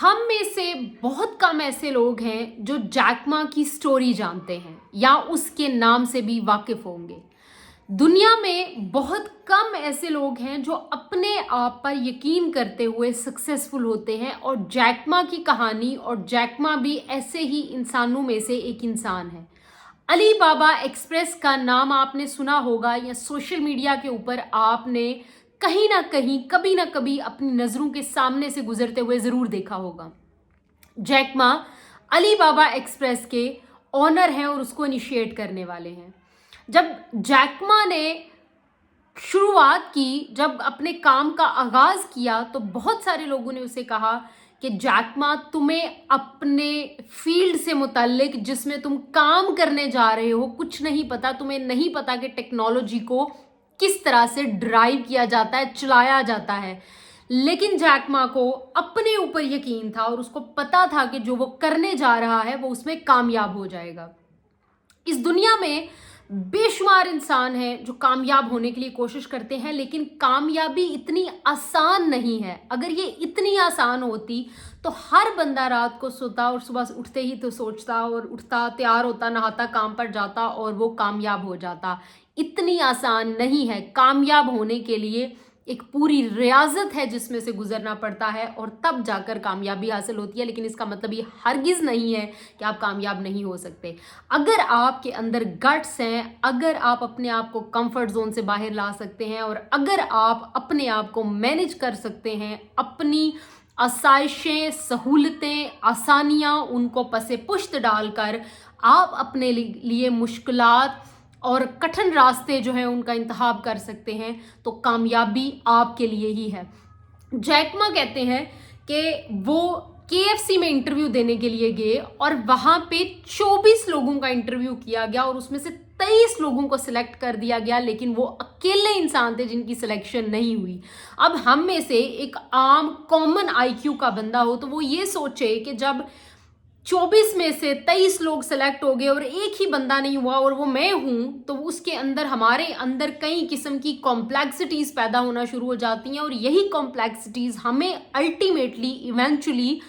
हम में से बहुत कम ऐसे लोग हैं जो जैक मा की स्टोरी जानते हैं या उसके नाम से भी वाकिफ होंगे। दुनिया में बहुत कम ऐसे लोग हैं जो अपने आप पर यकीन करते हुए सक्सेसफुल होते हैं और जैक मा की कहानी और जैक मा भी ऐसे ही इंसानों में से एक इंसान है। अली बाबा एक्सप्रेस का नाम आपने सुना होगा या सोशल मीडिया के ऊपर आपने कहीं ना कहीं कभी ना कभी अपनी नज़रों के सामने से गुजरते हुए ज़रूर देखा होगा। जैक मा अली बाबा एक्सप्रेस के ऑनर हैं और उसको इनिशिएट करने वाले हैं। जब जैक मा ने शुरुआत की, जब अपने काम का आगाज किया, तो बहुत सारे लोगों ने उसे कहा कि जैक मा, तुम्हें अपने फील्ड से मुताल्लिक जिसमें तुम काम करने जा रहे हो कुछ नहीं पता। तुम्हें नहीं पता कि टेक्नोलॉजी को किस तरह से ड्राइव किया जाता है, चलाया जाता है। लेकिन जैक मा को अपने ऊपर यकीन था और उसको पता था कि जो वो करने जा रहा है वो उसमें कामयाब हो जाएगा। इस दुनिया में बेशुमार इंसान हैं जो कामयाब होने के लिए कोशिश करते हैं, लेकिन कामयाबी इतनी आसान नहीं है। अगर ये इतनी आसान होती तो हर बंदा रात को सोता और सुबह उठते ही तो सोचता और उठता, तैयार होता, नहाता, काम पर जाता और वो कामयाब हो जाता। इतनी आसान नहीं है। कामयाब होने के लिए एक पूरी रियाजत है जिसमें से गुजरना पड़ता है और तब जाकर कामयाबी हासिल होती है। लेकिन इसका मतलब ये हरगिज़ नहीं है कि आप कामयाब नहीं हो सकते। अगर आपके अंदर गट्स हैं, अगर आप अपने आप को कंफर्ट जोन से बाहर ला सकते हैं और अगर आप अपने आप को मैनेज कर सकते हैं, अपनी आसाइशें, सहूलतें, आसानियां उनको पसे पुश्त डालकर आप अपने लिए मुश्किलात और कठिन रास्ते जो हैं उनका इंतखाब कर सकते हैं, तो कामयाबी आपके लिए ही है। जैक मा कहते हैं कि वो KFC में इंटरव्यू देने के लिए गए और वहां पे 24 लोगों का इंटरव्यू किया गया और उसमें से 23 लोगों को सिलेक्ट कर दिया गया, लेकिन वो अकेले इंसान थे जिनकी सिलेक्शन नहीं हुई। अब हम में से एक आम कॉमन IQ का बंदा हो तो वो ये सोचे कि जब 24 में से 23 लोग सेलेक्ट हो गए और एक ही बंदा नहीं हुआ और वो मैं हूं, तो उसके अंदर, हमारे अंदर कई किस्म की कॉम्प्लेक्सिटीज पैदा होना शुरू हो जाती हैं और यही कॉम्प्लेक्सिटीज हमें अल्टीमेटली इवेंचुअली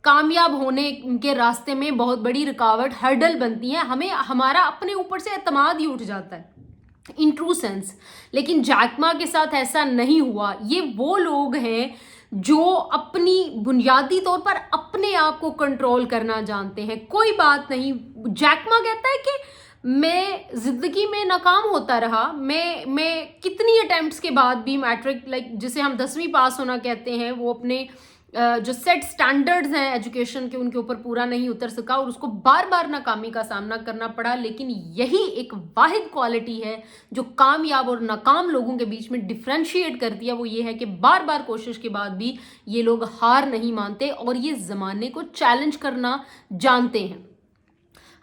कामयाब होने के रास्ते में बहुत बड़ी रुकावट, हर्डल बनती हैं। हमें हमारा अपने ऊपर से एतमाद ही उठ जाता है इन ट्रू सेंस। लेकिन जैक मा के साथ ऐसा नहीं हुआ। ये वो लोग हैं जो अपनी बुनियादी तौर पर अपने आप को कंट्रोल करना जानते हैं। कोई बात नहीं, जैक मा कहता है कि मैं जिंदगी में नाकाम होता रहा, मैं कितनी अटेम्प्ट्स के बाद भी मैट्रिक, जिसे हम 10वीं पास होना कहते हैं, वो अपने जो सेट स्टैंडर्ड्स हैं एजुकेशन के उनके ऊपर पूरा नहीं उतर सका और उसको बार बार नाकामी का सामना करना पड़ा। लेकिन यही एक वाहिद क्वालिटी है जो कामयाब और नाकाम लोगों के बीच में डिफ्रेंशिएट करती है। वो ये है कि बार बार कोशिश के बाद भी ये लोग हार नहीं मानते और ये ज़माने को चैलेंज करना जानते हैं।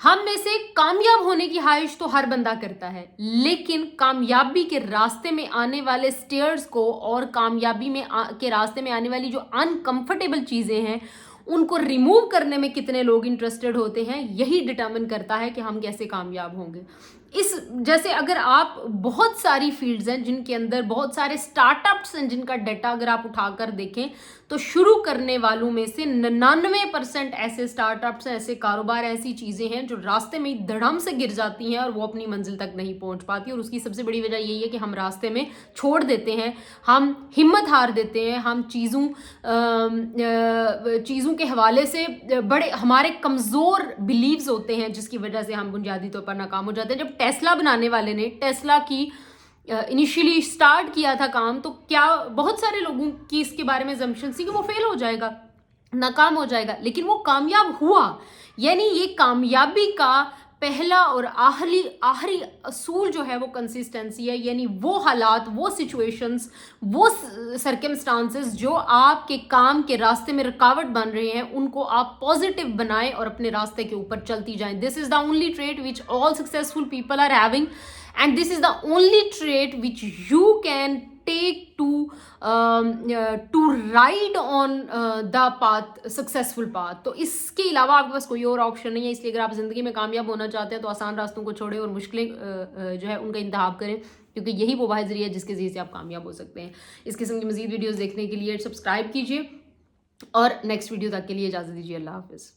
हम में से कामयाब होने की ख्वाहिश तो हर बंदा करता है, लेकिन कामयाबी के रास्ते में आने वाले स्टेयर्स को और कामयाबी के रास्ते में आने वाली जो अनकंफर्टेबल चीज़ें हैं उनको रिमूव करने में कितने लोग इंटरेस्टेड होते हैं, यही डिटर्मिन करता है कि हम कैसे कामयाब होंगे। जैसे अगर आप, बहुत सारी फील्ड्स हैं जिनके अंदर बहुत सारे स्टार्टअप्स हैं जिनका डाटा अगर आप उठाकर देखें तो शुरू करने वालों में से 99% ऐसे स्टार्टअप्स हैं, ऐसे कारोबार, ऐसी चीज़ें हैं जो रास्ते में धड़म से गिर जाती हैं और वो अपनी मंजिल तक नहीं पहुंच पाती। और उसकी सबसे बड़ी वजह यही है कि हम रास्ते में छोड़ देते हैं, हम हिम्मत हार देते हैं, हम चीज़ों के हवाले से बड़े हमारे कमज़ोर बिलीव्स होते हैं जिसकी वजह से हम बुनियादी तौर पर नाकाम हो जाते हैं। जब टेस्ला बनाने वाले ने टेस्ला की इनिशियली स्टार्ट किया था काम, तो क्या बहुत सारे लोगों की इसके बारे में जम्पशन थी कि वो फेल हो जाएगा, नाकाम हो जाएगा, लेकिन वो कामयाब हुआ। यानी ये कामयाबी का पहला और आखिरी असूल जो है वो कंसिस्टेंसी है। यानी वो हालात, वो सिचुएशंस, वो सर्कमस्टांसेस जो आपके काम के रास्ते में रुकावट बन रहे हैं उनको आप पॉजिटिव बनाएं और अपने रास्ते के ऊपर चलती जाएं। This is the only trait which all successful people are having and this is the only trait which you can take to ride on the path, successful path। तो इसके अलावा आपके पास कोई और ऑप्शन नहीं है। इसलिए अगर आप ज़िंदगी में कामयाब होना चाहते हैं तो आसान रास्तों को छोड़ें और मुश्किलें जो है उनका इंतखाब करें, क्योंकि यही वो वाहिद ज़रिया है जिसके ज़रिए से आप कामयाब हो सकते हैं। इस किस्म की मज़ीद वीडियोज़ देखने के लिए सब्सक्राइब कीजिए और नेक्स्ट वीडियो तक के लिए इजाज़त दीजिए। अल्लाह हाफिज़।